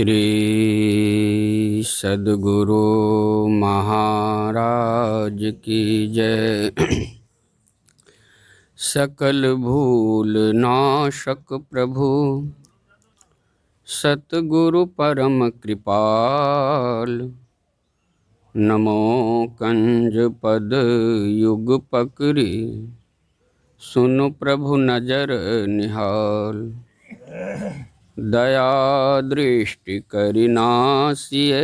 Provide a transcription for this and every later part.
श्री सद्गुरु महाराज की जय। सकल भूल नाशक प्रभु सतगुरु परम कृपाल। नमो कंज पद युग पकड़ी सुनु प्रभु नजर निहाल। दया दृष्टि करि नासिए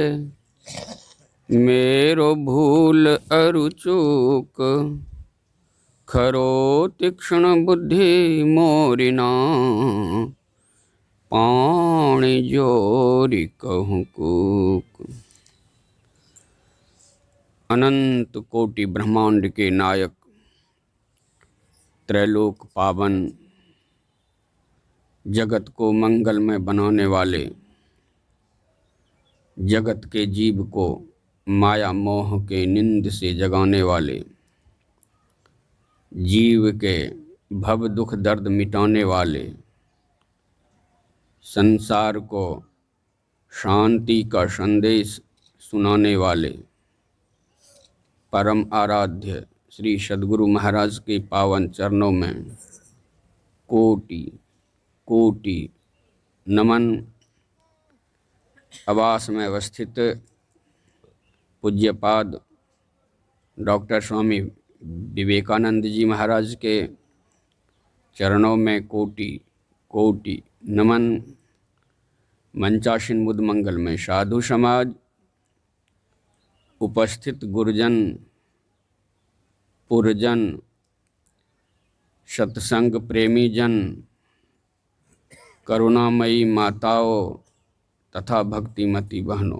मेरो भूल अरु चूक। खरो तीक्ष्ण बुद्धि मोरिना पाणि जोरि कहूँ कूक। अनंत कोटि ब्रह्मांड के नायक, त्रैलोक पावन, जगत को मंगलमय बनाने वाले, जगत के जीव को माया मोह के निंद से जगाने वाले, जीव के भव दुख दर्द मिटाने वाले, संसार को शांति का संदेश सुनाने वाले, परम आराध्य श्री सद्गुरु महाराज के पावन चरणों में कोटि कोटि नमन। आवास में अवस्थित पूज्यपाद डॉक्टर स्वामी विवेकानंद जी महाराज के चरणों में कोटि कोटि नमन। मंचासीन बुद्ध मंगल में साधु समाज, उपस्थित गुरुजन, पुरजन, सत्संग प्रेमी जन, करुणामयी माताओं तथा भक्तिमती बहनों,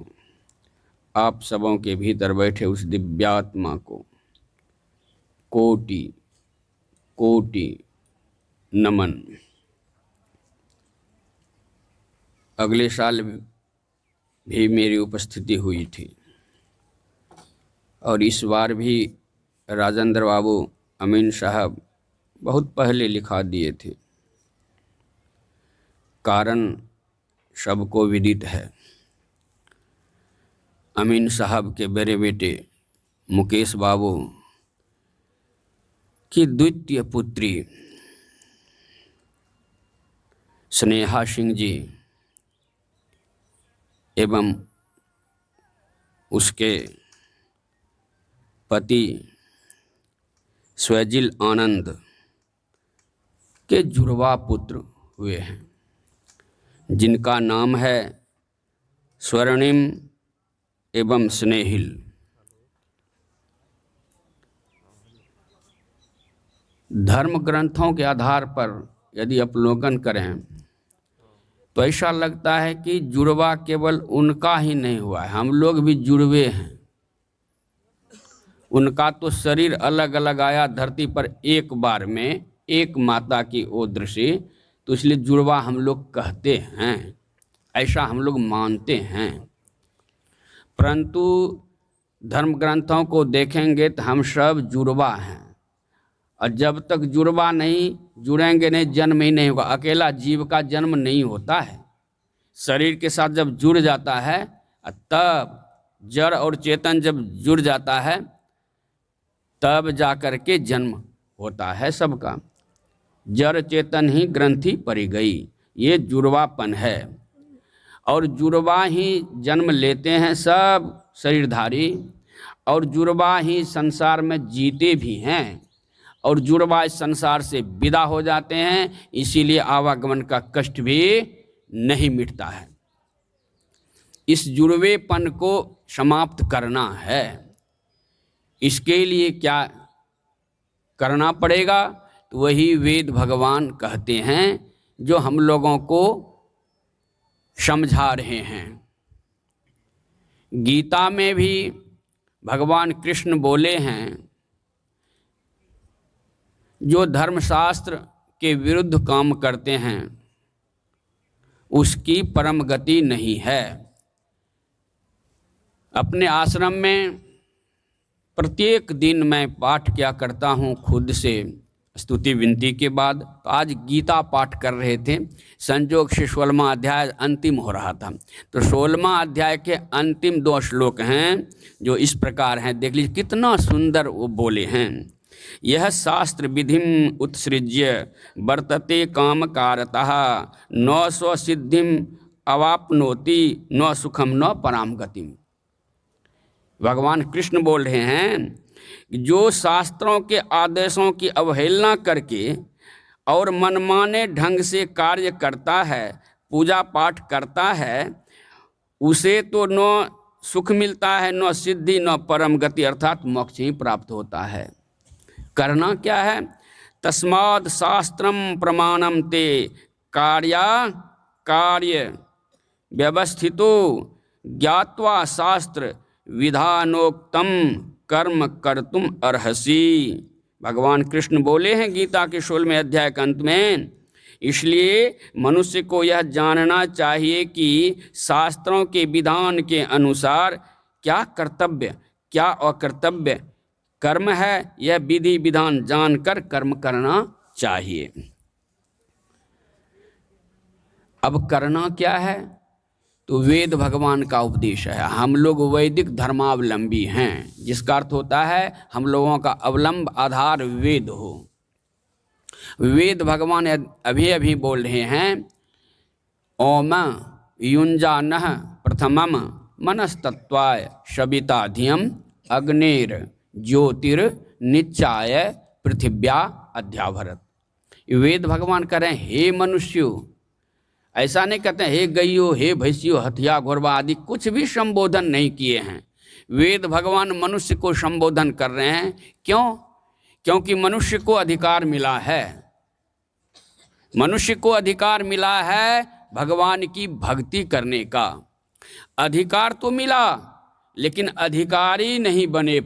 आप सबों के भीतर बैठे उस दिव्यात्मा को कोटि कोटि नमन। अगले साल भी मेरी उपस्थिति हुई थी और इस बार भी राजेंद्र बाबू अमीन साहब बहुत पहले लिखा दिए थे। कारण सबको विदित है। अमीन साहब के बड़े बेटे मुकेश बाबू की द्वितीय पुत्री स्नेहा सिंह जी एवं उसके पति स्वजिल आनंद के जुड़वा पुत्र हुए हैं, जिनका नाम है स्वर्णिम एवं स्नेहिल। धर्म ग्रंथों के आधार पर यदि अवलोकन करें तो ऐसा लगता है कि जुड़वा केवल उनका ही नहीं हुआ है, हम लोग भी जुड़वे हैं। उनका तो शरीर अलग अलग आया धरती पर एक बार में, एक माता की ओर से, तो इसलिए जुड़वा हम लोग कहते हैं, ऐसा हम लोग मानते हैं। परंतु धर्म ग्रंथों को देखेंगे तो हम सब जुड़वा हैं, और जब तक जुड़वा नहीं जुड़ेंगे नहीं, जन्म ही नहीं होगा। अकेला जीव का जन्म नहीं होता है, शरीर के साथ जब जुड़ जाता है तब जड़ और चेतन जब जुड़ जाता है तब जाकर के जन्म होता है सबका। जड़ चेतन ही ग्रंथि पड़ी गई, ये जुड़वापन है। और जुड़वा ही जन्म लेते हैं सब शरीरधारी, और जुड़वा ही संसार में जीते भी हैं, और जुड़वा इस संसार से विदा हो जाते हैं। इसीलिए आवागमन का कष्ट भी नहीं मिटता है। इस जुड़वेपन को समाप्त करना है। इसके लिए क्या करना पड़ेगा? तो वही वेद भगवान कहते हैं जो हम लोगों को समझा रहे हैं। गीता में भी भगवान कृष्ण बोले हैं, जो धर्मशास्त्र के विरुद्ध काम करते हैं उसकी परम गति नहीं है। अपने आश्रम में प्रत्येक दिन मैं पाठ किया करता हूँ खुद से स्तुति विनती के बाद। तो आज गीता पाठ कर रहे थे, संयोग से 16वां अध्याय अंतिम हो रहा था। तो 16वां अध्याय के अंतिम 2 श्लोक हैं जो इस प्रकार हैं, देख लीजिए कितना सुंदर वो बोले हैं। यह शास्त्र विधिम उत्सृज्य वर्तते कामकारतः न स्वसिद्धिम अवाप्नोति न सुखम न पराम गतिम। भगवान कृष्ण बोल रहे हैं जो शास्त्रों के आदेशों की अवहेलना करके और मनमाने ढंग से कार्य करता है, पूजा पाठ करता है, उसे तो न सुख मिलता है, न सिद्धि, न परम गति अर्थात मोक्ष ही प्राप्त होता है। करना क्या है? तस्माद् शास्त्रम प्रमाणम ते कार्य व्यवस्थितो ज्ञात्वा शास्त्र विधानोक्तम कर्म कर्तुम अर्हसि। भगवान कृष्ण बोले हैं गीता के 16वें अध्याय के अंत में, इसलिए मनुष्य को यह जानना चाहिए कि शास्त्रों के विधान के अनुसार क्या कर्तव्य क्या अकर्तव्य कर्म है, यह विधि विधान जानकर कर्म करना चाहिए। अब करना क्या है? तो वेद भगवान का उपदेश है। हम लोग वैदिक धर्मावलंबी हैं, जिसका अर्थ होता है हम लोगों का अवलंब आधार वेद हो। वेद भगवान अभी अभी बोल रहे हैं, ओम युंजानः प्रथमम मनस्तत्वाय सविता धियम अग्नेर ज्योतिर निचाय पृथिव्या अध्याभरत। वेद भगवान कह रहे हैं हे मनुष्यों, ऐसा नहीं कहते हैं हे गईयो, हे भैंसियो, हथिया घोरवा आदि कुछ भी संबोधन नहीं किए हैं। वेद भगवान मनुष्य को संबोधन कर रहे हैं। क्यों? क्योंकि मनुष्य को अधिकार मिला है, मनुष्य को अधिकार मिला है भगवान की भक्ति करने का। अधिकार तो मिला, लेकिन अधिकारी नहीं बने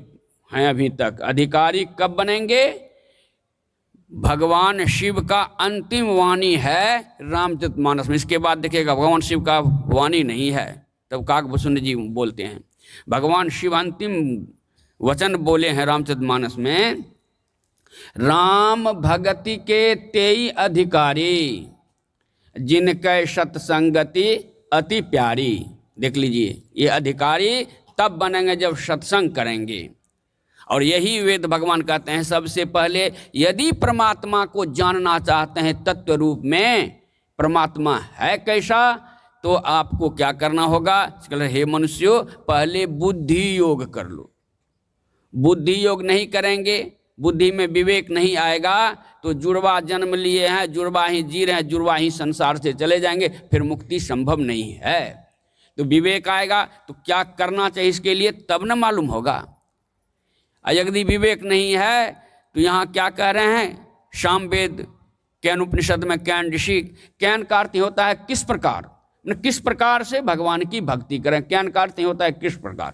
हैं अभी तक। अधिकारी कब बनेंगे? भगवान शिव का अंतिम वाणी है रामचरितमानस में। इसके बाद देखिएगा भगवान शिव का वाणी नहीं है, तब काकभूषण जी बोलते हैं। भगवान शिव अंतिम वचन बोले हैं रामचरितमानस में, राम भगति के तेई अधिकारी जिनके सत्संगति अति प्यारी। देख लीजिए, ये अधिकारी तब बनेंगे जब सत्संग करेंगे। और यही वेद भगवान कहते हैं सबसे पहले यदि परमात्मा को जानना चाहते हैं तत्व रूप में, परमात्मा है कैसा, तो आपको क्या करना होगा? हे मनुष्यों, पहले बुद्धि योग कर लो। बुद्धि योग नहीं करेंगे, बुद्धि में विवेक नहीं आएगा, तो जुड़वा जन्म लिए हैं, जुड़वा ही जी रहे हैं, जुड़वा ही संसार से चले जाएंगे, फिर मुक्ति संभव नहीं है। तो विवेक आएगा तो क्या करना चाहिए इसके लिए तब न मालूम होगा। यदि विवेक नहीं है तो यहाँ क्या कह रहे हैं? सामवेद कैन उपनिषद में कैन ऋषि, कैन का अर्थ होता है किस प्रकार, किस प्रकार से भगवान की भक्ति करें। कैन का अर्थ होता है किस प्रकार।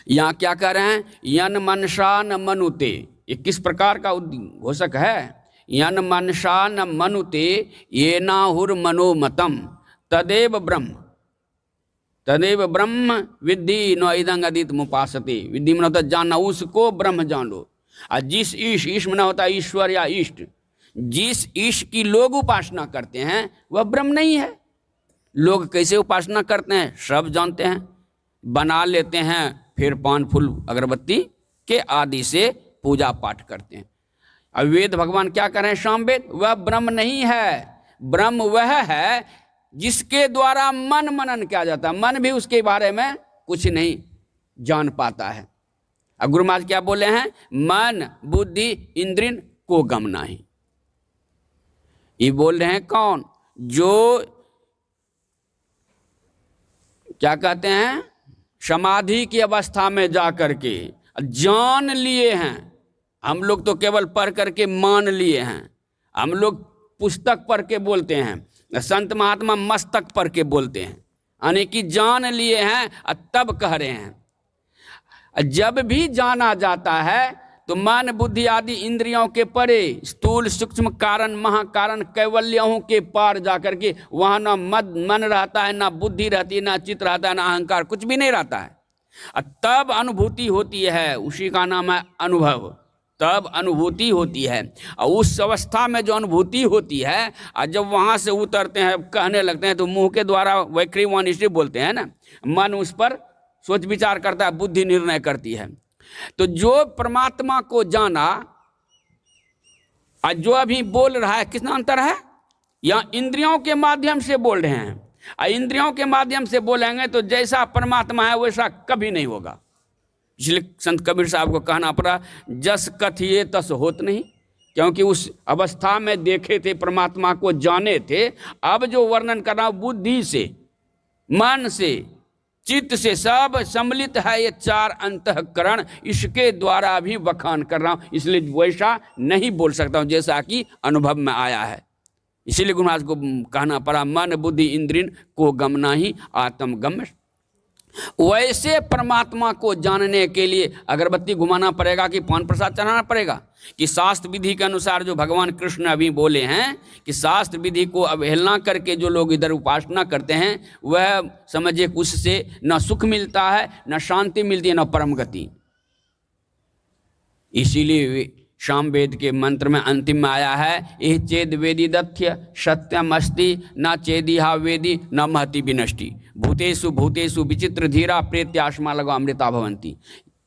यहाँ क्या कह रहे हैं? यन मनसा न मनुते, ये किस प्रकार का घोषक है? यन मनसा न मनुते ये नाहुर मनोमतम तदेव ब्रह्म विद्धि न इदंग अदित मुपासते। विद्धि में होता है जानना, उसको ब्रह्म जान लो। और जिस ईश में होता है ईश्वर या इष्ट, जिस ईश की लोग उपासना करते हैं वह ब्रह्म नहीं है। लोग कैसे उपासना करते हैं सब जानते हैं, बना लेते हैं, फिर पान फूल अगरबत्ती के आदि से पूजा पाठ करते हैं। अब वेद भगवान क्या कर रहे हैं? सामवेद, वह ब्रह्म नहीं है। ब्रह्म वह है जिसके द्वारा मन मनन किया जाता है। मन भी उसके बारे में कुछ नहीं जान पाता है। अब गुरु महाराज क्या बोले हैं? मन बुद्धि इंद्रिय को गम नहीं। ये बोल रहे हैं कौन? जो क्या कहते हैं, समाधि की अवस्था में जा करके जान लिए हैं। हम लोग तो केवल पढ़ करके मान लिए हैं। हम लोग पुस्तक पढ़ के बोलते हैं, संत महात्मा मस्तक पढ़ के बोलते हैं, यानी कि जान लिए हैं और तब कह रहे हैं। जब भी जाना जाता है तो मन बुद्धि आदि इंद्रियों के परे स्थूल सूक्ष्म कारण महाकारण कैवल्यों के पार जाकर के वहाँ ना मन रहता है, ना बुद्धि रहती है, ना चित्त रहता है, ना अहंकार, कुछ भी नहीं रहता है। और तब अनुभूति होती है, उसी का नाम है अनुभव। तब अनुभूति होती है। और उस अवस्था में जो अनुभूति होती है, और जब वहाँ से उतरते हैं, कहने लगते हैं, तो मुंह के द्वारा वैखरीवान इसलिए बोलते हैं ना, मन उस पर सोच विचार करता है, बुद्धि निर्णय करती है। तो जो परमात्मा को जाना और जो अभी बोल रहा है, कितना अंतर है। या इंद्रियों के माध्यम से बोल रहे हैं, और इंद्रियों के माध्यम से बोलेंगे तो जैसा परमात्मा है वैसा कभी नहीं होगा। इसलिए संत कबीर साहब को कहना पड़ा, जस कथिए तस होत नहीं, क्योंकि उस अवस्था में देखे थे, परमात्मा को जाने थे। अब जो वर्णन करना बुद्धि से, मन से, चित्त से सब सम्मिलित है, ये चार अंतःकरण, इसके द्वारा भी बखान कर रहा हूँ। इसलिए वैसा नहीं बोल सकता हूँ जैसा कि अनुभव में आया है। इसीलिए गुरु महाराज को कहना पड़ा, मन बुद्धि इंद्रिय को गमना ही आत्मगम्य। वैसे परमात्मा को जानने के लिए अगरबत्ती घुमाना पड़ेगा कि पान प्रसाद चढ़ाना पड़ेगा, कि शास्त्र विधि के अनुसार जो भगवान कृष्ण अभी बोले हैं कि शास्त्र विधि को अवहेलना करके जो लोग इधर उपासना करते हैं, वह समझिए उससे न सुख मिलता है, न शांति मिलती है, न परम गति। इसीलिए शाम वेद के मंत्र में अंतिम में आया है, यह चेद वेदी दथ्य सत्यम अस्ति न चेदिहा वेदी न महति विनष्टि भूतेषु भूतेषु विचित्र धीरा प्रेत्याश्मा लगा अमृता भवंती।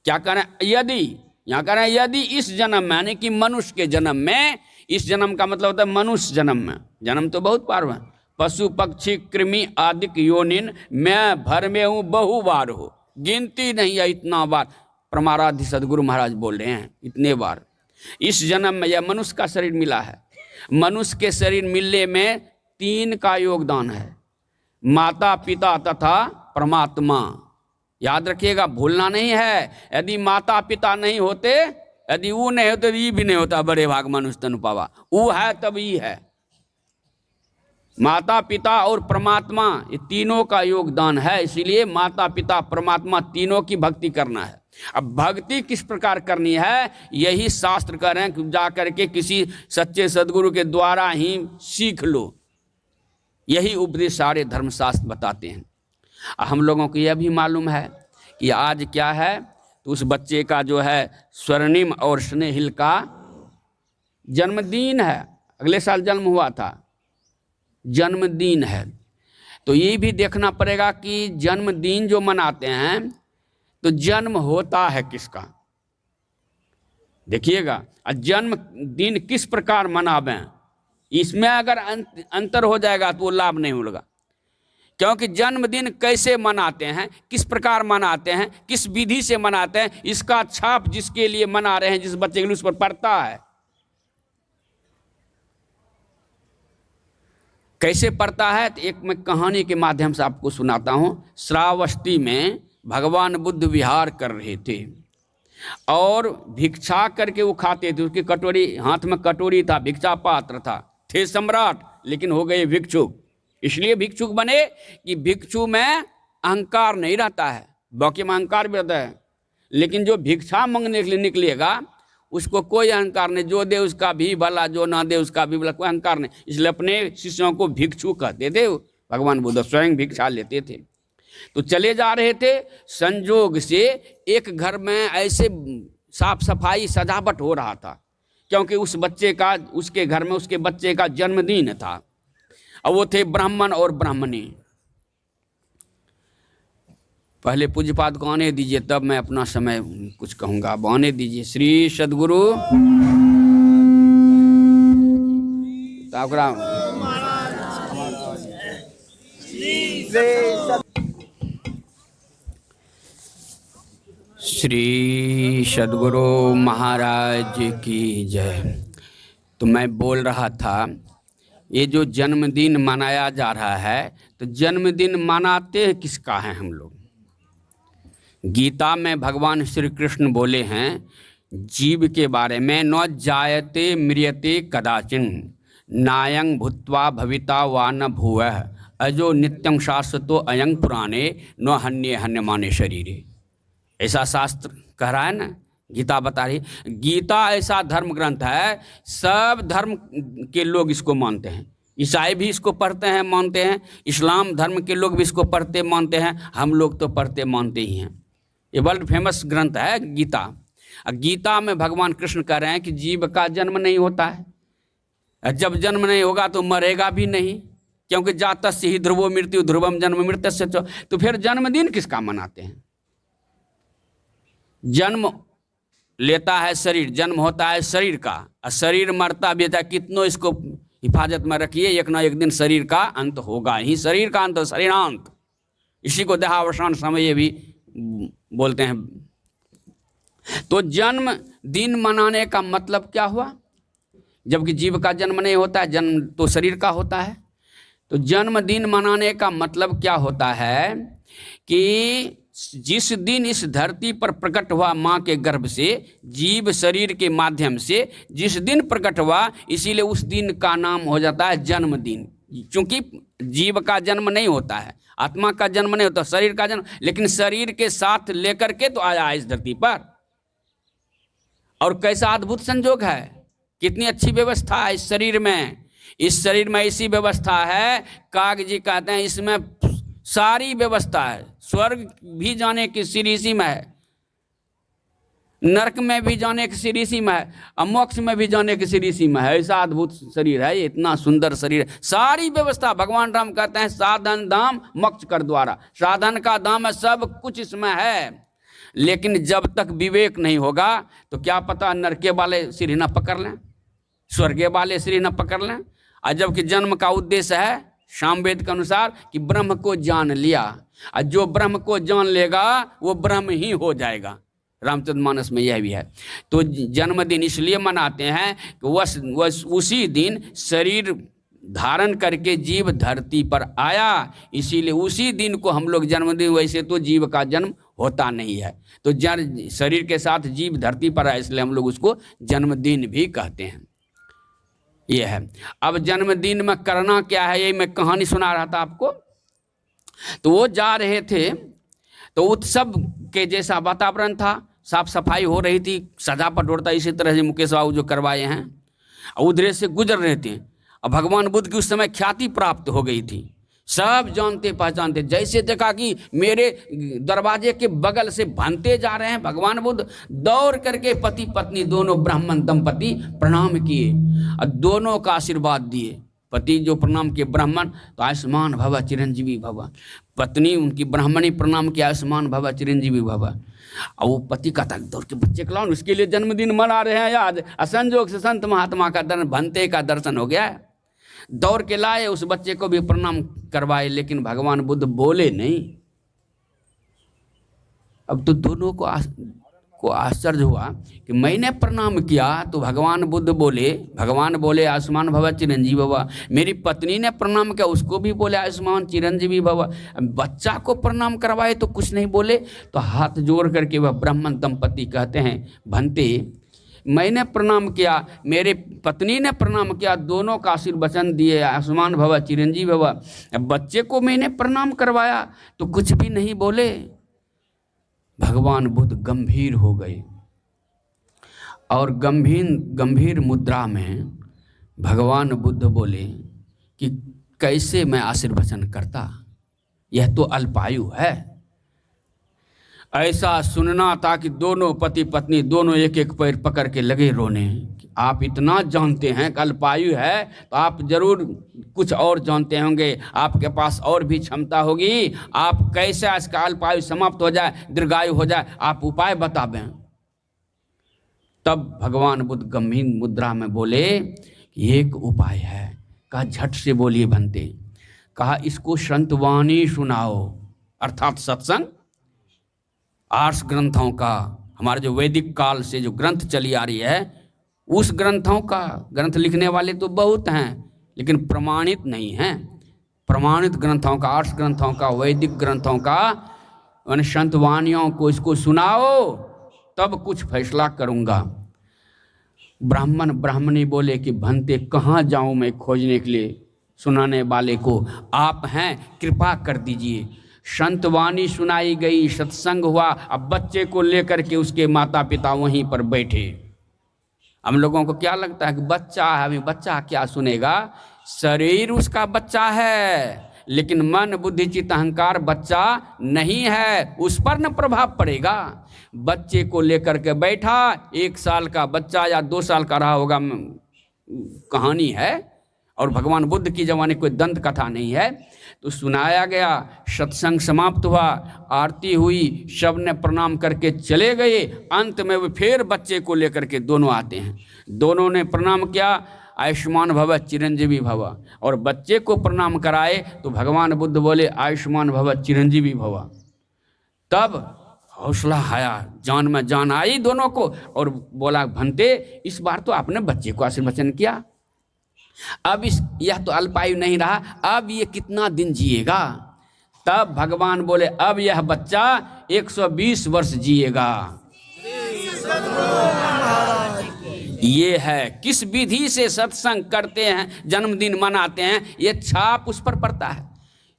क्या करें, यदि यहाँ करें, यदि इस जन्म में, यानी कि मनुष्य के जन्म में, इस जन्म का मतलब होता है मनुष्य जन्म में, जन्म तो बहुत बार है, पशु पक्षी कृमि आदिक योनिन मैं भर में हूँ बहु बार हो, गिनती नहीं है इतना बार। परमाराध्य सदगुरु महाराज बोल रहे हैं, इतने बार इस जन्म में यह मनुष्य का शरीर मिला है। मनुष्य के शरीर मिलने में तीन का योगदान है, माता पिता तथा परमात्मा। याद रखिएगा, भूलना नहीं है। यदि माता पिता नहीं होते, यदि वो नहीं होते तो ये भी नहीं होता, बड़े भाग मनुष्य तनु पावा, वो है तब ये है। माता पिता और परमात्मा, ये तीनों का योगदान है। इसीलिए माता पिता परमात्मा तीनों की भक्ति करना है। अब भक्ति किस प्रकार करनी है, यही शास्त्र कह रहे हैं, जा करके किसी सच्चे सदगुरु के द्वारा ही सीख लो। यही उपदेश सारे धर्मशास्त्र बताते हैं। हम लोगों को यह भी मालूम है कि आज क्या है, तो उस बच्चे का जो है स्वर्णिम और स्नेहिल का जन्मदिन है, अगले साल जन्म हुआ था, जन्मदिन है। तो ये भी देखना पड़ेगा कि जन्मदिन जो मनाते हैं तो जन्म होता है किसका, देखिएगा। जन्मदिन किस प्रकार मनावें, इसमें अगर अंतर हो जाएगा तो वो लाभ नहीं होगा। क्योंकि जन्मदिन कैसे मनाते हैं, किस प्रकार मनाते हैं, किस विधि से मनाते हैं, इसका छाप जिसके लिए मना रहे हैं, जिस बच्चे के लिए, उस पर पड़ता है। कैसे पड़ता है, तो एक मैं कहानी के माध्यम से आपको सुनाता हूँ। श्रावस्ती में भगवान बुद्ध विहार कर रहे थे और भिक्षा करके वो खाते थे। उसकी कटोरी, हाथ में कटोरी था, भिक्षा पात्र था, थे सम्राट लेकिन हो गए भिक्षुक। इसलिए भिक्षुक बने कि भिक्षु में अहंकार नहीं रहता है, बाकी में अहंकार भी रहता है, लेकिन जो भिक्षा मांगने के लिए निकलेगा उसको कोई अहंकार नहीं, जो दे उसका भी भला, जो ना दे उसका भी भला, कोई अहंकार नहीं। इसलिए अपने शिष्यों को भिक्षु कहते थे। भगवान बुद्ध स्वयं भिक्षा लेते थे। तो चले जा रहे थे, संजोग से एक घर में ऐसे साफ सफाई सजावट हो रहा था, क्योंकि उस बच्चे का, उसके घर में उसके बच्चे का जन्मदिन था, और वो थे ब्राह्मण और ब्राह्मणी। पहले पूज्यपाद को आने दीजिए, तब मैं अपना समय कुछ कहूँगा। अब आने दीजिए। श्री सद्गुरु श्री सद्गुरु महाराज की जय। तो मैं बोल रहा था, ये जो जन्मदिन मनाया जा रहा है, तो जन्मदिन मनाते किसका है हम लोग। गीता में भगवान श्री कृष्ण बोले हैं जीव के बारे में, न जायते म्रियते कदाचिन नायं भूत्वा भविता वा न भूवः अजो नित्यं शाश्वतो अयं पुराणे न हन्ये हन्यमाने शरीरे। ऐसा शास्त्र कह रहा है ना, गीता बता रही। गीता ऐसा धर्म ग्रंथ है, सब धर्म के लोग इसको मानते हैं। ईसाई भी इसको पढ़ते हैं, मानते हैं। इस्लाम धर्म के लोग भी इसको पढ़ते मानते हैं। हम लोग तो पढ़ते मानते ही हैं। ये वर्ल्ड फेमस ग्रंथ है गीता। गीता में भगवान कृष्ण कह रहे हैं कि जीव का जन्म नहीं होता है, जब जन्म नहीं होगा तो मरेगा भी नहीं, क्योंकि जातस्य ही ध्रुवो मृत्यु ध्रुवम जन्म मृत्यस्य च। तो फिर जन्मदिन किसका मनाते हैं? जन्म लेता है शरीर, जन्म होता है शरीर का, और शरीर मरता भी है, कितनों इसको हिफाजत में रखिए, एक ना एक दिन शरीर का अंत होगा ही, शरीर का अंत, शरीरांत, इसी को देहावसान समय भी बोलते हैं। तो जन्म दिन मनाने का मतलब क्या हुआ? जबकि जीव का जन्म नहीं होता है, जन्म तो शरीर का होता है। तो जन्मदिन मनाने का मतलब क्या होता है कि जिस दिन इस धरती पर प्रकट हुआ माँ के गर्भ से, जीव शरीर के माध्यम से जिस दिन प्रकट हुआ, इसीलिए उस दिन का नाम हो जाता है जन्मदिन। क्योंकि जीव का जन्म नहीं होता है, आत्मा का जन्म नहीं होता, शरीर का जन्म, लेकिन शरीर के साथ लेकर के तो आया इस धरती पर। और कैसा अद्भुत संजोग है, कितनी अच्छी व्यवस्था है इस शरीर में। इस शरीर में ऐसी व्यवस्था है, काग जी कहते हैं इसमें सारी व्यवस्था है। स्वर्ग भी जाने की सीढ़ी इसी में है, नरक में भी जाने की सीढ़ी इसी में है, और मोक्ष में भी जाने की सीढ़ी इसी में है। ऐसा अद्भुत शरीर है, इतना सुंदर शरीर, सारी व्यवस्था। भगवान राम कहते हैं साधन धाम मोक्ष कर द्वारा, साधन का धाम है, सब कुछ इसमें है। लेकिन जब तक विवेक नहीं होगा तो क्या पता नरके वाले सीढ़ी न पकड़ लें, स्वर्गे वाले सीढ़ी न पकड़ लें। और जबकि जन्म का उद्देश्य है सामवेद के अनुसार कि ब्रह्म को जान लिया, और जो ब्रह्म को जान लेगा वो ब्रह्म ही हो जाएगा। रामचरितमानस में यह भी है। तो जन्मदिन इसलिए मनाते हैं कि वह उसी दिन शरीर धारण करके जीव धरती पर आया, इसीलिए उसी दिन को हम लोग जन्मदिन। वैसे तो जीव का जन्म होता नहीं है, तो शरीर के साथ जीव धरती पर आया, इसलिए हम लोग उसको जन्मदिन भी कहते हैं। ये है। अब जन्मदिन में करना क्या है, ये मैं कहानी सुना रहा था आपको। तो वो जा रहे थे, तो उत्सव के जैसा वातावरण था, साफ सफाई हो रही थी, सजावट होता, इसी तरह से मुकेश बाबू जो करवाए हैं, उधर से गुजर रहे थे। और भगवान बुद्ध की उस समय ख्याति प्राप्त हो गई थी, सब जानते पहचानते। जैसे देखा कि मेरे दरवाजे के बगल से भनते जा रहे हैं, भगवान बुद्ध दौड़ करके पति पत्नी दोनों ब्राह्मण दंपति प्रणाम किए और दोनों का आशीर्वाद दिए। पति जो प्रणाम किए ब्राह्मण, तो आयुष्मान भव चिरंजीवी भव। पत्नी उनकी ब्राह्मणी प्रणाम किया, आयुष्मान भव चिरंजीवी भव। और वो पति का तक दौड़ के बच्चे खिलाओ, उसके लिए जन्मदिन मना रहे हैं याद। असंजोग से संत महात्मा का भंते का दर्शन हो गया, दौड़ के लाए, उस बच्चे को भी प्रणाम करवाए, लेकिन भगवान बुद्ध बोले नहीं। अब तो दोनों को आश्चर्य हुआ कि मैंने प्रणाम किया तो भगवान बुद्ध बोले, भगवान बोले आयुष्मान भव चिरंजीवी भव। मेरी पत्नी ने प्रणाम किया, उसको भी बोले आयुष्मान चिरंजीवी भव। बच्चा को प्रणाम करवाए तो कुछ नहीं बोले। तो हाथ जोड़ करके वह ब्राह्मण दंपति कहते हैं, भंते मैंने प्रणाम किया, मेरे पत्नी ने प्रणाम किया, दोनों का आशीर्वचन दिए, आयुष्मान भव चिरंजीवी भव। बच्चे को मैंने प्रणाम करवाया तो कुछ भी नहीं बोले। भगवान बुद्ध गंभीर हो गए और गंभीर मुद्रा में भगवान बुद्ध बोले कि कैसे मैं आशीर्वचन करता, यह तो अल्पायु है। ऐसा सुनना था कि दोनों पति पत्नी दोनों एक एक पैर पकड़ के लगे रोने। आप इतना जानते हैं कि अल्पायु है तो आप जरूर कुछ और जानते होंगे, आपके पास और भी क्षमता होगी। आप कैसे इसका अल्पायु समाप्त हो जाए, दीर्घायु हो जाए, आप उपाय बतावें। तब भगवान बुद्ध गंभीर मुद्रा में बोले कि एक उपाय है। कहा झट से बोलिए बनते। कहा इसको संतवाणी सुनाओ, अर्थात सत्संग। आर्ष ग्रंथों का, हमारे जो वैदिक काल से जो ग्रंथ चली आ रही है, उस ग्रंथों का, ग्रंथ लिखने वाले तो बहुत हैं लेकिन प्रमाणित नहीं हैं। प्रमाणित ग्रंथों का, आर्ष ग्रंथों का, वैदिक ग्रंथों का, उन संतवाणियों को इसको सुनाओ, तब कुछ फैसला करूँगा। ब्राह्मण ब्राह्मणी बोले कि भंते कहाँ जाऊँ मैं खोजने के लिए सुनाने वाले को, आप हैं कृपा कर दीजिए। संतवाणी सुनाई गई, सत्संग हुआ। अब बच्चे को लेकर के उसके माता पिता वहीं पर बैठे। हम लोगों को क्या लगता है कि बच्चा है, अभी बच्चा क्या सुनेगा, शरीर उसका बच्चा है लेकिन मन बुद्धि चित्त अहंकार बच्चा नहीं है, उस पर न प्रभाव पड़ेगा। बच्चे को लेकर के बैठा, 1 साल का बच्चा या 2 साल का रहा होगा, कहानी है, और भगवान बुद्ध की जमाने कोई दंत कथा नहीं है। तो सुनाया गया, सत्संग समाप्त हुआ, आरती हुई, सब ने प्रणाम करके चले गए। अंत में वो फिर बच्चे को लेकर के दोनों आते हैं। दोनों ने प्रणाम किया, आयुष्मान भव चिरंजीवी भव, और बच्चे को प्रणाम कराए तो भगवान बुद्ध बोले आयुष्मान भव चिरंजीवी भव। तब हौसला आया, जान में जान आई दोनों को, और बोला भंते इस बार तो आपने बच्चे को आशीर्वचन किया, अब यह तो अल्पायु नहीं रहा, अब ये कितना दिन जिएगा? तब भगवान बोले अब यह बच्चा 120 वर्ष जिएगा। ये है किस विधि से सत्संग करते हैं, जन्मदिन मनाते हैं, ये छाप उस पर पड़ता है।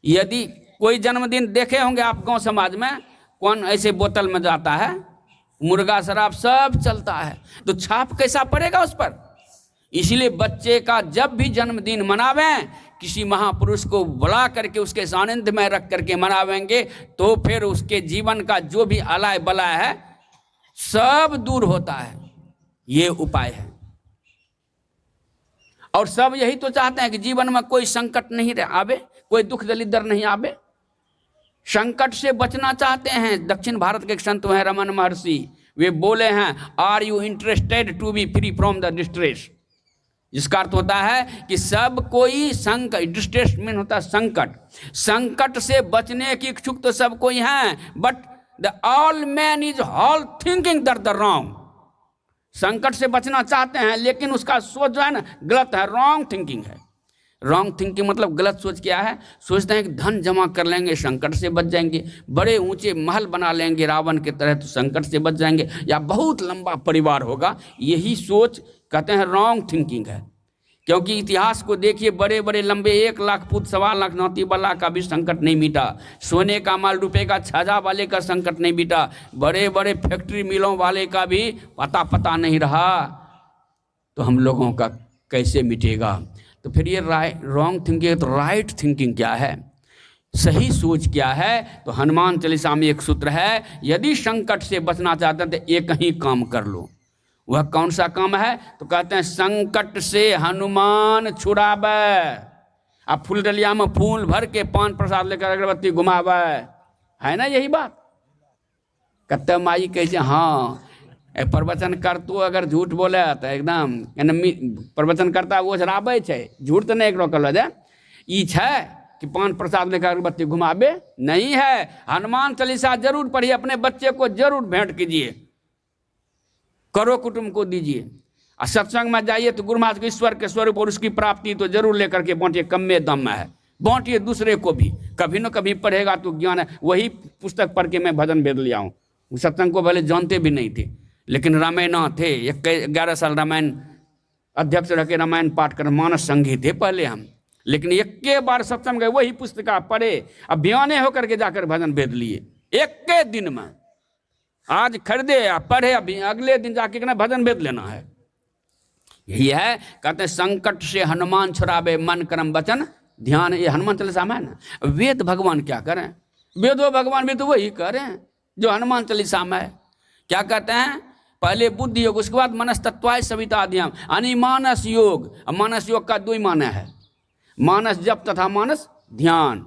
यदि कोई जन्मदिन देखे होंगे आप गांव समाज में, कौन ऐसे बोतल में जाता है, मुर्गा शराब सब चलता है, तो छाप कैसा पड़ेगा उस पर? इसलिए बच्चे का जब भी जन्मदिन मनावें, किसी महापुरुष को बुला करके उसके सानिध्य में रख करके मनावेंगे, तो फिर उसके जीवन का जो भी अलाय बलाय है सब दूर होता है। ये उपाय है। और सब यही तो चाहते हैं कि जीवन में कोई संकट नहीं आवे, कोई दुख दलिद्र नहीं आवे, संकट से बचना चाहते हैं। दक्षिण भारत के एक संत हैं रमन महर्षि, वे बोले हैं are you interested to be free from the distress, जिसका अर्थ होता है कि सब कोई डिस्ट्रेस मीन होता है संकट, संकट से बचने की इच्छुक तो सब कोई हैं, but the all man is all thinking that the wrong. संकट से बचना चाहते हैं लेकिन उसका सोच जो है ना गलत है, रॉन्ग थिंकिंग है। रॉन्ग थिंकिंग मतलब गलत सोच क्या है? सोचते हैं कि धन जमा कर लेंगे संकट से बच जाएंगे, बड़े ऊंचे महल बना लेंगे रावण के तरह तो संकट से बच जाएंगे, या बहुत लंबा परिवार होगा, यही सोच कहते हैं रॉन्ग थिंकिंग है। क्योंकि इतिहास को देखिए, बड़े बड़े लंबे 1 लाख पुत्र 1.25 लाख नौती वाला का भी संकट नहीं मिटा, सोने का माल रुपए का छाजा वाले का संकट नहीं मिटा, बड़े बड़े फैक्ट्री मिलों वाले का भी पता नहीं रहा, तो हम लोगों का कैसे मिटेगा? तो फिर ये रॉन्ग थिंकिंग, तो राइट थिंकिंग क्या है, सही सोच क्या है? तो हनुमान चालीसा में एक सूत्र है, यदि संकट से बचना चाहते हैं तो एक ही काम कर लो। वह कौन सा काम है? तो कहते हैं संकट से हनुमान छुड़ावे। अब फूलडलिया में फूल भर के पान प्रसाद लेकर अगरबत्ती घुमावे, है ना यही बात? कहते माई कैसे, हाँ प्रवचन कर तू अगर झूठ बोले तो एकदम प्रवचन करता वो शराबे छे, झूठ तो नहीं एक रोकल दे, ई छे कि पान प्रसाद लेकर अगरबत्ती घुमावे नहीं है। हनुमान चालीसा जरूर पढ़िए, अपने बच्चे को जरूर भेंट कीजिए, करो कुटुंब को दीजिए, और सत्संग में जाइए तो गुरु महाराज के ईश्वर के स्वरूप और उसकी प्राप्ति तो जरूर लेकर के बांटिए, कम में दम में है, बांटिए दूसरे को भी, कभी न कभी पढ़ेगा तो ज्ञान है। वही पुस्तक पढ़ के मैं भजन भेद लिया हूँ, सत्संग को पहले जानते भी नहीं थे, लेकिन रामायण थे, 11 साल रामायण अध्यक्ष रह के रामायण पाठ कर मानस संघी थे पहले हम, लेकिन एक बार सत्संग गए वही पुस्तक पढ़े, अब बयाने होकर के जाकर भजन भेद लिए एक दिन में, आज खरीदे या पढ़े, अभी अगले दिन जाके ना भजन भेद लेना है। यही है, कहते हैं संकट से हनुमान छुड़ावे मन कर्म वचन ध्यान, ये हनुमान चालीसा में है ना। वेद भगवान क्या करें? वेदो भगवान भी तो वही करें जो हनुमान चालीसा में है। क्या कहते हैं? पहले बुद्धि योग, उसके बाद मनस तत्वाय सविता ध्यान, यानी मानस योग। मानस योग का 2 माने है, मानस जप तथा मानस ध्यान।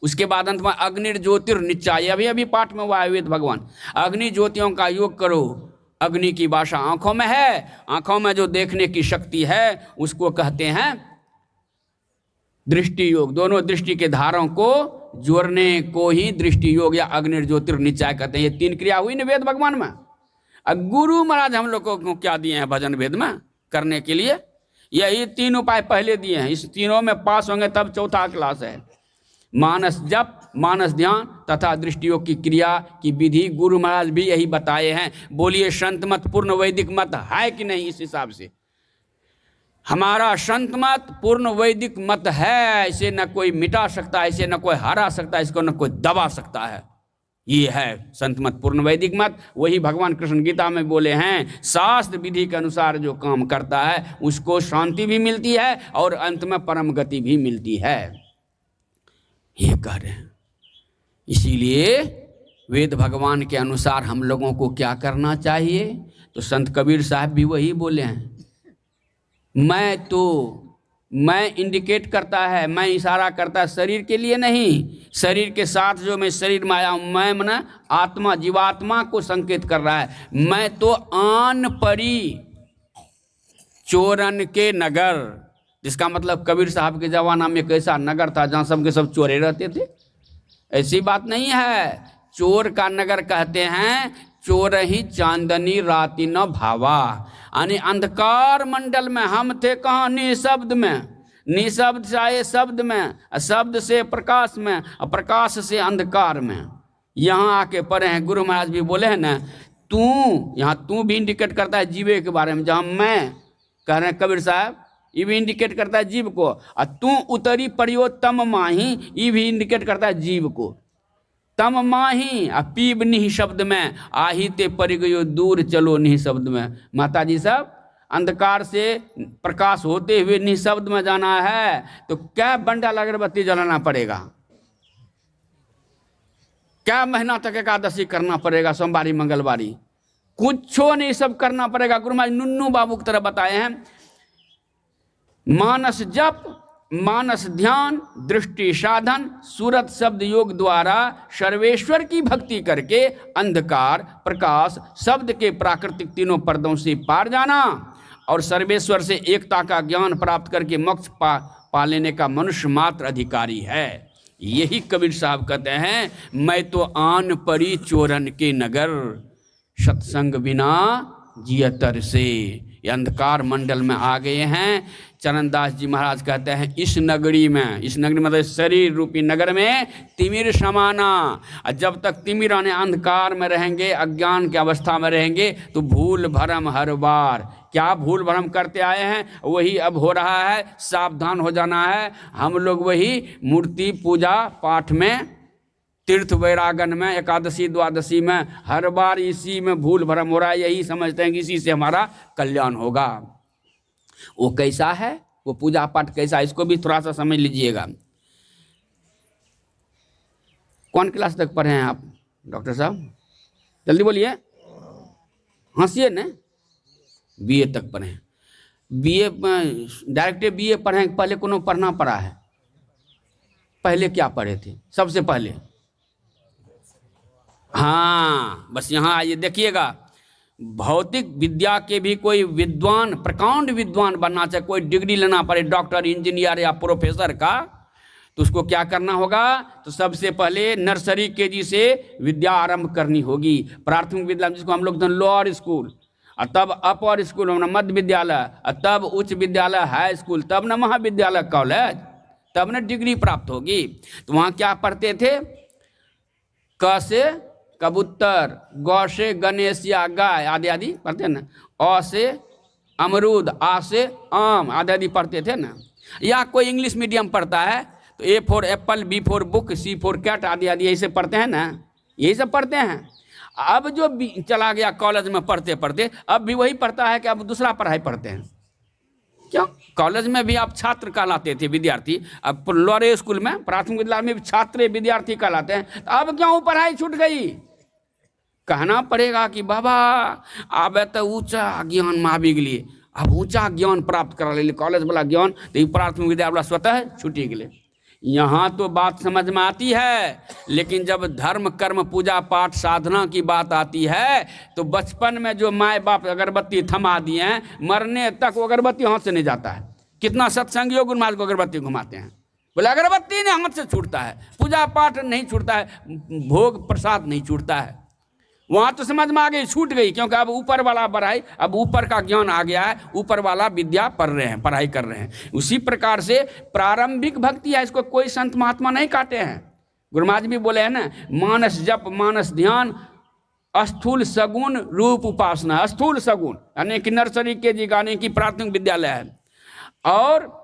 उसके बाद अंत में अग्नि ज्योतिर निश्चय, अभी पाठ में हुआ है वेद भगवान, अग्नि ज्योतियों का योग करो। अग्नि की भाषा आंखों में है, आंखों में जो देखने की शक्ति है उसको कहते हैं दृष्टि योग। दोनों दृष्टि के धारों को जोड़ने को ही दृष्टि योग या अग्नि ज्योतिर निश्चय कहते हैं। ये 3 क्रिया हुई ना वेद भगवान में। अब गुरु महाराज हम लोगों को क्या दिए हैं भजन वेद में करने के लिए? यही 3 उपाय पहले दिए हैं, इस तीनों में पास होंगे तब 4था क्लास है। मानस जप, मानस ध्यान तथा दृष्टि योग की क्रिया की विधि गुरु महाराज भी यही बताए हैं। बोलिए संत मत पूर्ण वैदिक मत है कि नहीं? इस हिसाब से हमारा संत मत पूर्ण वैदिक मत है, इसे न कोई मिटा सकता है, इसे न कोई हरा सकता है, इसको न कोई दबा सकता है। ये है संत मत पूर्ण वैदिक मत। वही भगवान कृष्ण गीता में बोले हैं, शास्त्र विधि के अनुसार जो काम करता है उसको शांति भी मिलती है और अंत में परम गति भी मिलती है, ये कह रहे हैं। इसीलिए वेद भगवान के अनुसार हम लोगों को क्या करना चाहिए? तो संत कबीर साहब भी वही बोले हैं। मैं इंडिकेट करता है, मैं इशारा करता है शरीर के लिए नहीं, शरीर के साथ जो मैं शरीर में आया हूँ, मैं मना आत्मा, जीवात्मा को संकेत कर रहा है। मैं तो आन परी चोरन के नगर, जिसका मतलब कबीर साहब के जमाना में कैसा नगर था जहाँ सबके सब चोरे रहते थे? ऐसी बात नहीं है। चोर का नगर कहते हैं चोर ही चांदनी राति न भावा, यानी अंधकार मंडल में हम थे। कहाँ? निशब्द में, निशब्द से आए शब्द में, शब्द से प्रकाश में, प्रकाश से अंधकार में। यहाँ आके पढ़े हैं, गुरु महाराज भी बोले हैं ना, तू, यहाँ तू भी इंडिकेट करता है जीवे के बारे में। जहाँ मैं कह रहे हैं कबीर साहब, ये भी इंडिकेट करता है जीव को। और तू उतरी परियो तम माही, ये भी इंडिकेट करता है जीव को। तम माही आ पीब निहि शब्द में, आही ते परि गयो दूर चलो निहि शब्द में। माता जी सब अंधकार से प्रकाश होते हुए निशब्द में जाना है तो क्या बंडल अगरबत्ती जलाना पड़ेगा, क्या महीना तक एकादशी करना पड़ेगा, सोमवारी मंगलवारी, कुछ नहीं, सब करना पड़ेगा। गुरु महाराज नुन्नू बाबू की तरह बताए हैं, मानस जप, मानस ध्यान, दृष्टि साधन, सूरत शब्द योग द्वारा सर्वेश्वर की भक्ति करके अंधकार प्रकाश शब्द के प्राकृतिक तीनों पर्दों से पार जाना और सर्वेश्वर से एकता का ज्ञान प्राप्त करके मोक्ष पा लेने का मनुष्य मात्र अधिकारी है। यही कबीर साहब कहते हैं, मैं तो आन परी चोरन के नगर, सत्संग बिना जियतर से। ये अंधकार मंडल में आ गए हैं। चरणदास जी महाराज कहते हैं, इस नगरी में, इस नगरी मतलब शरीर रूपी नगर में तिमिर समाना। जब तक तिमिर यानी अंधकार में रहेंगे, अज्ञान की अवस्था में रहेंगे तो भूल भरम हर बार। क्या भूल भरम करते आए हैं वही अब हो रहा है, सावधान हो जाना है। हम लोग वही मूर्ति पूजा पाठ में, तीर्थ वैरागन में, एकादशी द्वादशी में हर बार इसी में भूल भरम हो रहा है। यही समझते हैं कि इसी से हमारा कल्याण होगा। वो कैसा है, वो पूजा पाठ कैसा, इसको भी थोड़ा सा समझ लीजिएगा। कौन क्लास तक पढ़े हैं आप डॉक्टर साहब? जल्दी बोलिए, हंसिए न। बीए तक पढ़े हैं। बीए डायरेक्ट बीए पढ़े, पहले कोनो पढ़ना पड़ा है? पहले क्या पढ़े थे सबसे पहले? हाँ, बस यहाँ आइए देखिएगा, भौतिक विद्या के भी कोई विद्वान, प्रकांड विद्वान बनना चाहे, कोई डिग्री लेना पड़े डॉक्टर, इंजीनियर या प्रोफेसर का, तो उसको क्या करना होगा? तो सबसे पहले नर्सरी केजी से विद्या आरंभ करनी होगी। प्राथमिक विद्यालय जिसको हम लोग लोअर स्कूल, और तब अपर स्कूल मध्य विद्यालय, और तब उच्च विद्यालय हाई स्कूल, तब न महाविद्यालय कॉलेज, तब न डिग्री प्राप्त होगी। तो वहाँ क्या पढ़ते थे? क से कबूतर, गौ से गणेश या गाय आदि आदि पढ़ते हैं ना, अ से अमरूद, आ से आम आदि आदि पढ़ते थे ना। या कोई इंग्लिश मीडियम पढ़ता है तो A for apple, B for book, C for cat आदि आदि ऐसे पढ़ते हैं ना, यही सब पढ़ते हैं। अब जो चला गया कॉलेज में पढ़ते पढ़ते, अब भी वही पढ़ता है कि अब दूसरा पढ़ाई पढ़ते हैं। क्यों? कॉलेज में भी आप छात्र कहलाते थे, विद्यार्थी। अब लोअर स्कूल में, प्राथमिक विद्यालय में भी छात्र विद्यार्थी कहलाते हैं। अब क्यों पढ़ाई छूट गई? कहना पड़ेगा कि बाबा अब तो ऊंचा ज्ञान में आबि गेलिए, अब ऊंचा ज्ञान प्राप्त करा ले, कॉलेज वाला ज्ञान तो प्राथमिक विद्यालय वाला स्वतः छूटी गए। यहाँ तो बात समझ में आती है, लेकिन जब धर्म कर्म पूजा पाठ साधना की बात आती है तो बचपन में जो माए बाप अगरबत्ती थमा दिए हैं, मरने तक वो अगरबत्ती हाथ से नहीं जाता है। कितना सत्संगियों गुरु महाराज को अगरबत्ती घुमाते हैं, बोले अगरबत्ती ने हाथ से छूटता है, पूजा पाठ नहीं छूटता है, भोग प्रसाद नहीं छूटता है। वहाँ तो समझ में आ गई, छूट गई, क्योंकि अब ऊपर वाला बढ़ाई, अब ऊपर का ज्ञान आ गया है, ऊपर वाला विद्या पढ़ रहे हैं, पढ़ाई कर रहे हैं। उसी प्रकार से प्रारंभिक भक्ति है, इसको कोई संत महात्मा नहीं काटे हैं। गुरु महाराज भी बोले हैं ना, मानस जप, मानस ध्यान, स्थूल सगुण रूप उपासना। स्थूल सगुण यानी कि नर्सरी के जी गाने की प्राथमिक विद्यालय है, और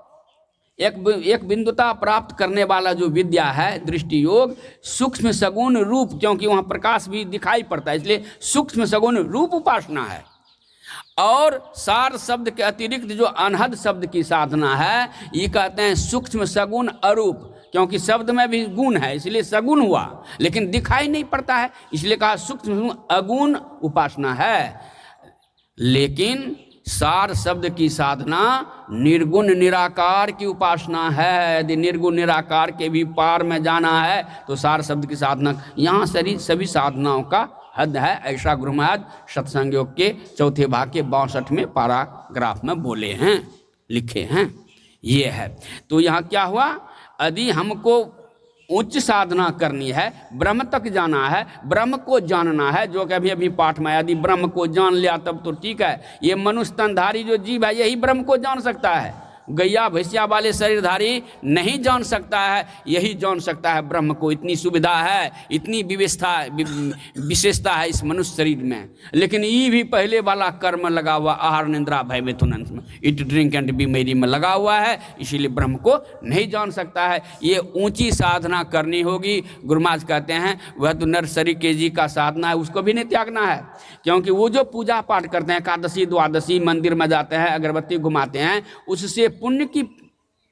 एक बिंदुता प्राप्त करने वाला जो विद्या है दृष्टि योग, सूक्ष्म सगुण रूप, क्योंकि वहाँ प्रकाश भी दिखाई पड़ता है, इसलिए सूक्ष्म सगुण रूप उपासना है। और सार शब्द के अतिरिक्त जो अनहद शब्द की साधना है, ये कहते हैं सूक्ष्म सगुण अरूप, क्योंकि शब्द में भी गुण है, इसलिए सगुण हुआ, लेकिन दिखाई नहीं पड़ता है, इसलिए कहा सूक्ष्म अगुण उपासना है। लेकिन सार शब्द की साधना निर्गुण निराकार की उपासना है। यदि निर्गुण निराकार के भी पार में जाना है तो सार शब्द की साधना, यहाँ सभी साधनाओं का हद है। ऐसा गुरु महाराज सत्संग योग के चौथे भाग के 62वें पैराग्राफ में बोले हैं, लिखे हैं। ये है। तो यहाँ क्या हुआ, यदि हमको उच्च साधना करनी है, ब्रह्म तक जाना है, ब्रह्म को जानना है, जो कि अभी पाठ में, यदि ब्रह्म को जान लिया तब तो ठीक है। ये मनुष्य तनधारी जो जीव है यही ब्रह्म को जान सकता है, गैया भैंसिया वाले शरीरधारी नहीं जान सकता है, यही जान सकता है ब्रह्म को। इतनी सुविधा है, इतनी विशेषता है इस मनुष्य शरीर में। लेकिन ये भी पहले वाला कर्म लगा हुआ, आहार निद्रा भय मिथुन में, इट ड्रिंक एंड बी मेरी में लगा हुआ है, इसीलिए ब्रह्म को नहीं जान सकता है। ये ऊंची साधना करनी होगी। गुरु महाराज कहते हैं वह तो नरसरी के जी का साधना है, उसको भी नहीं त्यागना है। क्योंकि वो जो पूजा पाठ करते हैं, एकादशी द्वादशी मंदिर में जाते हैं, अगरबत्ती घुमाते हैं, उससे पुण्य की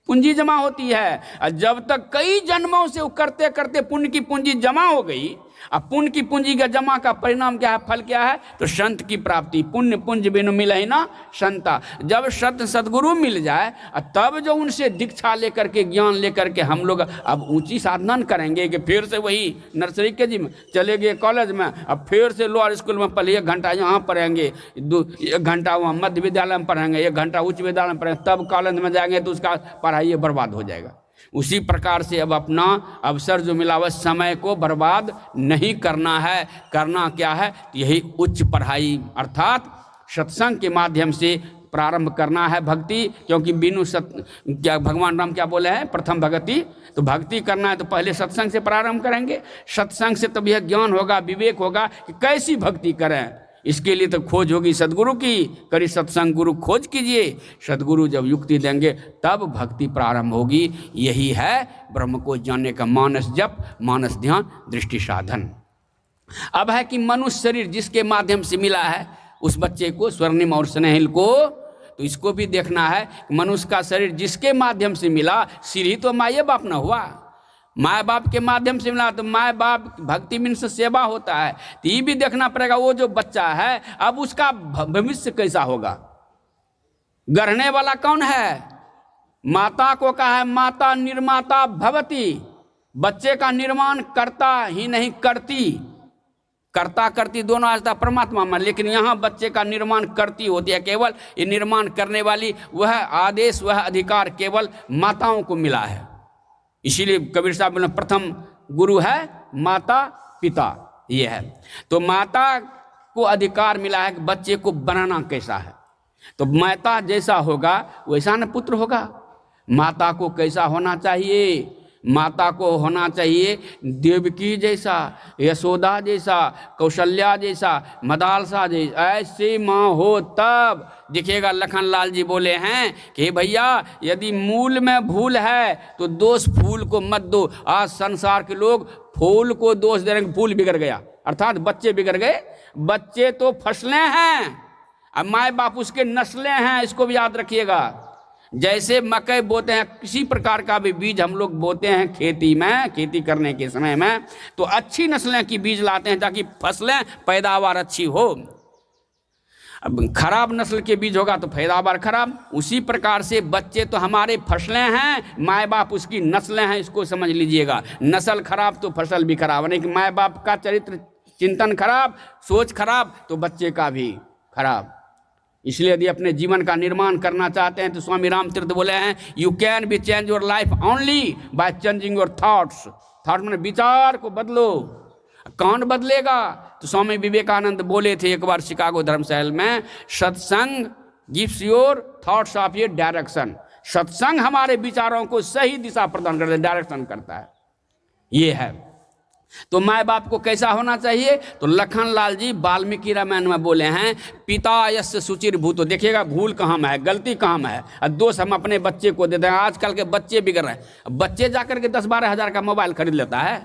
पूंजी जमा होती है। और जब तक कई जन्मों से करते करते पुण्य की पूंजी जमा हो गई, अब पुण्य की पूंजी का जमा का परिणाम क्या है, फल क्या है, तो संत की प्राप्ति। पुण्य पुंज बिनु मिले ही ना संता। जब सदगुरु मिल जाए तब जो उनसे दीक्षा लेकर के, ज्ञान लेकर के हम लोग अब ऊंची साधना करेंगे कि फिर से वही नर्सरी के जी में चले गए, कॉलेज में, अब फिर से लोअर स्कूल में पहले 1 घंटा यहाँ पढ़ेंगे, 1 घंटा वहाँ मध्य विद्यालय में पढ़ेंगे, 1 घंटा उच्च विद्यालय में पढ़ेंगे, तब कॉलेज में जाएंगे तो उसका पढ़ाई बर्बाद हो जाएगा। उसी प्रकार से अब अपना अवसर जो मिला हुआ समय को बर्बाद नहीं करना है। करना क्या है, यही उच्च पढ़ाई अर्थात सत्संग के माध्यम से प्रारंभ करना है भक्ति। क्योंकि बिनु क्या भगवान राम क्या बोले हैं, प्रथम भक्ति। तो भक्ति करना है तो पहले सत्संग से प्रारंभ करेंगे। सत्संग से तब यह ज्ञान होगा, विवेक होगा कि कैसी भक्ति करें। इसके लिए तो खोज होगी सदगुरु की, करी सत्संग गुरु खोज कीजिए। सदगुरु जब युक्ति देंगे तब भक्ति प्रारंभ होगी। यही है ब्रह्म को जानने का मानस जप, मानस ध्यान, दृष्टि साधन। अब है कि मनुष्य शरीर जिसके माध्यम से मिला है उस बच्चे को, स्वर्णिम और स्नेहिल को, तो इसको भी देखना है। मनुष्य का शरीर जिसके माध्यम से मिला, सीढ़ी तो माँ बाप न हुआ, माँ बाप के माध्यम से मिला, तो माँ बाप भक्ति में से सेवा होता है। तो ये भी देखना पड़ेगा वो जो बच्चा है अब उसका भविष्य कैसा होगा। गढ़ने वाला कौन है, माता को कहा है माता निर्माता भवती। बच्चे का निर्माण करता ही नहीं करती, करता करती दोनों आता परमात्मा में, लेकिन यहाँ बच्चे का निर्माण करती होती है। केवल ये निर्माण करने वाली वह आदेश, वह अधिकार केवल माताओं को मिला है। इसीलिए कबीर साहब बोले प्रथम गुरु है माता पिता। ये है तो माता को अधिकार मिला है कि बच्चे को बनाना कैसा है। तो माता जैसा होगा वैसा न पुत्र होगा। माता को कैसा होना चाहिए, माता को होना चाहिए देवकी जैसा, यशोदा जैसा, कौशल्या जैसा, मदालसा जैसा, ऐसी माँ हो तब दिखेगा। लखनलाल जी बोले हैं कि भैया यदि मूल में भूल है तो दोष फूल को मत दो। आज संसार के लोग फूल को दोष दे रहे हैं, फूल बिगड़ गया, अर्थात बच्चे बिगड़ गए। बच्चे तो फसलें हैं, अब माए बाप उसके नस्लें हैं, इसको भी याद रखिएगा। जैसे मकई बोते हैं, किसी प्रकार का भी बीज हम लोग बोते हैं खेती में, खेती करने के समय में, तो अच्छी नस्लें की बीज लाते हैं ताकि फसलें पैदावार अच्छी हो। अब खराब नस्ल के बीज होगा तो पैदावार खराब। उसी प्रकार से बच्चे तो हमारे फसलें हैं, माए बाप उसकी नस्लें हैं, इसको समझ लीजिएगा। नस्ल खराब तो फसल भी खराब, नहीं कि माए बाप का चरित्र चिंतन खराब, सोच खराब तो बच्चे का भी खराब। इसलिए यदि अपने जीवन का निर्माण करना चाहते हैं तो स्वामी रामतीर्थ बोले हैं you can be change your life only by changing your thoughts. Thought में विचार को बदलो। कौन बदलेगा, तो स्वामी विवेकानंद बोले थे एक बार शिकागो धर्मशाला में, सत्संग gives your thoughts of your direction. सत्संग हमारे विचारों को सही दिशा प्रदान करता है, डायरेक्शन करता है। ये है तो माँ बाप को कैसा होना चाहिए, तो लखनलाल जी वाल्मीकि रामायण में बोले हैं पिता यस्य सुचिर भूतो। देखिएगा भूल कहाँ में है, गलती कहाँ में है, और दोष हम अपने बच्चे को देते हैं। आजकल के बच्चे बिगड़ रहे हैं। बच्चे जाकर के 10-12 हज़ार का मोबाइल खरीद लेता है,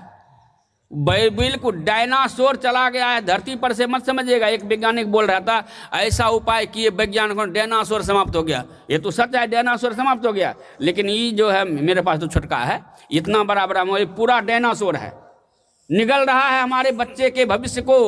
बिल्कुल डायनासोर चला गया है धरती पर से मत समझिएगा। एक वैज्ञानिक बोल रहा था ऐसा उपाय किए वैज्ञानिकों ने, डायनासोर समाप्त हो गया। ये तो सच है, डायनासोर समाप्त हो गया, लेकिन ये जो है मेरे पास तो छुटका है, इतना बड़ा बड़ा पूरा डायनासोर है, निगल रहा है हमारे बच्चे के भविष्य को।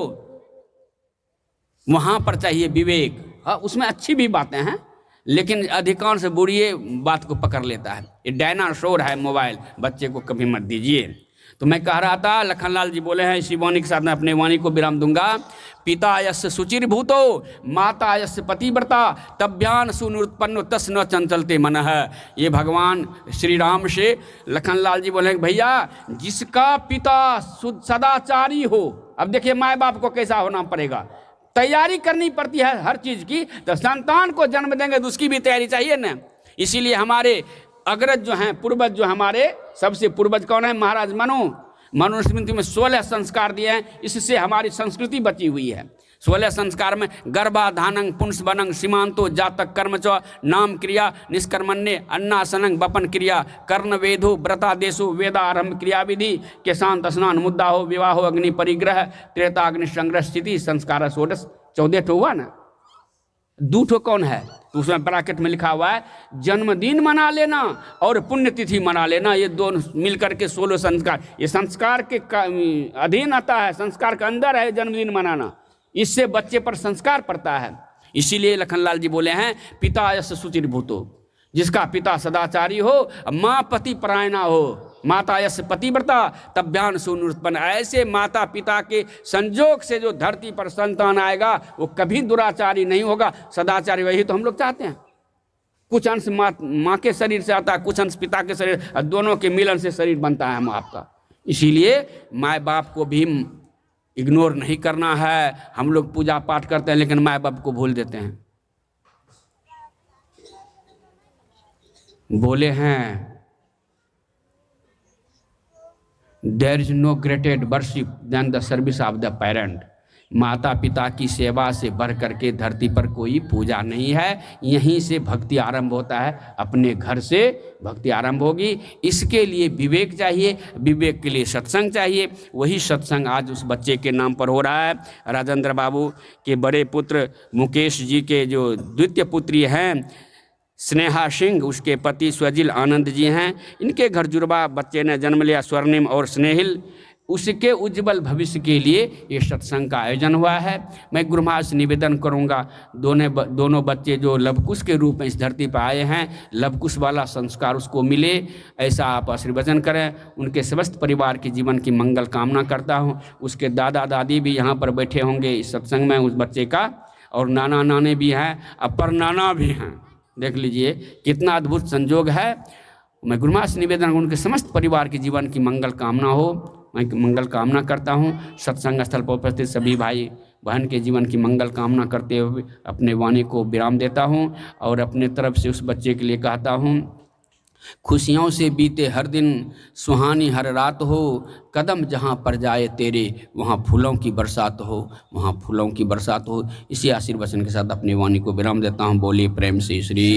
वहां पर चाहिए विवेक। हाँ, उसमें अच्छी भी बातें हैं, लेकिन अधिकांश बुरी बात को पकड़ लेता है। ये डायनासोर है मोबाइल, बच्चे को कभी मत दीजिए। तो मैं कह रहा था, लखनलाल जी बोले हैं, इसी वाणी के साथ मैं अपने वाणी को विराम दूंगा। पिता यस्य सुचिर भूतो माता यस्य पतिव्रता तभ्यान सुनुत्पन्न तस् न चंचलते मन है। ये भगवान श्री राम से लखनलाल जी बोले भैया जिसका पिता सदाचारी हो, अब देखिए माँ बाप को कैसा होना पड़ेगा, तैयारी करनी पड़ती है हर चीज की, तो संतान को जन्म देंगे तो उसकी भी तैयारी चाहिए ना। इसीलिए हमारे अग्रज जो हैं, पूर्वज जो हमारे सबसे पूर्वज कौन है, महाराज मनुस्मृति में 16 संस्कार दिए हैं, इससे हमारी संस्कृति बची हुई है। 16 संस्कार में गर्भाधानं पुंसवनं सीमांतो जातक कर्म च नाम क्रिया निष्कर्मण्य अन्नासनं वपन क्रिया कर्ण वेदो व्रतादेशो वेदारंभ क्रिया विधि के शांत स्नान मुद्दा हो विवाहो अग्नि परिग्रह त्रेताग्नि संग्रह स्थिति संस्कार 16 14 ठो हुआ ना। 2 ठो कौन है, तो उसमें ब्रैकेट में लिखा हुआ है जन्मदिन मना लेना और पुण्यतिथि मना लेना, ये दोनों मिलकर के 16 संस्कार। ये संस्कार के अधीन आता है, संस्कार के अंदर है जन्मदिन मनाना, इससे बच्चे पर संस्कार पड़ता है। इसीलिए लखनलाल जी बोले हैं पिता यस्य सुचिर भूतो, जिसका पिता सदाचारी हो, माँ पति परायणा हो, माता यस्य पतिव्रता तभ्यान सुनुत्पन्न। ऐसे माता पिता के संजोग से जो धरती पर संतान आएगा वो कभी दुराचारी नहीं होगा, सदाचारी। वही तो हम लोग चाहते हैं। कुछ अंश माँ के शरीर से आता है, कुछ अंश पिता के शरीर, दोनों के मिलन से शरीर बनता है माँ बाप का। इसीलिए माँ बाप को भी इग्नोर नहीं करना है। हम लोग पूजा पाठ करते हैं लेकिन माँ बाप को भूल देते हैं। बोले हैं there is no greater worship than the service of the parent. माता पिता की सेवा से बढ़ करके धरती पर कोई पूजा नहीं है। यहीं से भक्ति आरंभ होता है, अपने घर से भक्ति आरंभ होगी। इसके लिए विवेक चाहिए, विवेक के लिए सत्संग चाहिए। वही सत्संग आज उस बच्चे के नाम पर हो रहा है। राजेंद्र बाबू के बड़े पुत्र मुकेश जी के जो द्वितीय पुत्री हैं स्नेहा सिंह, उसके पति स्वजिल आनंद जी हैं, इनके घर जुड़वा बच्चे ने जन्म लिया स्वर्णिम और स्नेहिल। उसके उज्जवल भविष्य के लिए ये सत्संग का आयोजन हुआ है। मैं गुरु महाराज से निवेदन करूंगा, दोनों बच्चे जो लवकुश के रूप में इस धरती पर आए हैं, लवकुश वाला संस्कार उसको मिले, ऐसा आप आशीर्वचन करें। उनके समस्त परिवार के जीवन की मंगल कामना करता हूँ। उसके दादा दादी भी यहाँ पर बैठे होंगे इस सत्संग में उस बच्चे का, और नाना नाने भी हैं, अपर नाना भी हैं। देख लीजिए कितना अद्भुत संजोग है। मैं गुरु महाराज से निवेदन, उनके समस्त परिवार के जीवन की मंगल कामना हो, मैं मंगल कामना करता हूँ। सत्संग स्थल पर उपस्थित सभी भाई बहन के जीवन की मंगल कामना करते हुए अपने वाणी को विराम देता हूँ और अपने तरफ से उस बच्चे के लिए कहता हूँ खुशियों से बीते हर दिन, सुहानी हर रात हो, कदम जहाँ पर जाए तेरे वहाँ फूलों की बरसात हो, वहाँ फूलों की बरसात हो। इसी आशीर्वचन के साथ अपनी वाणी को विराम देता हूँ। बोलिए प्रेम से श्री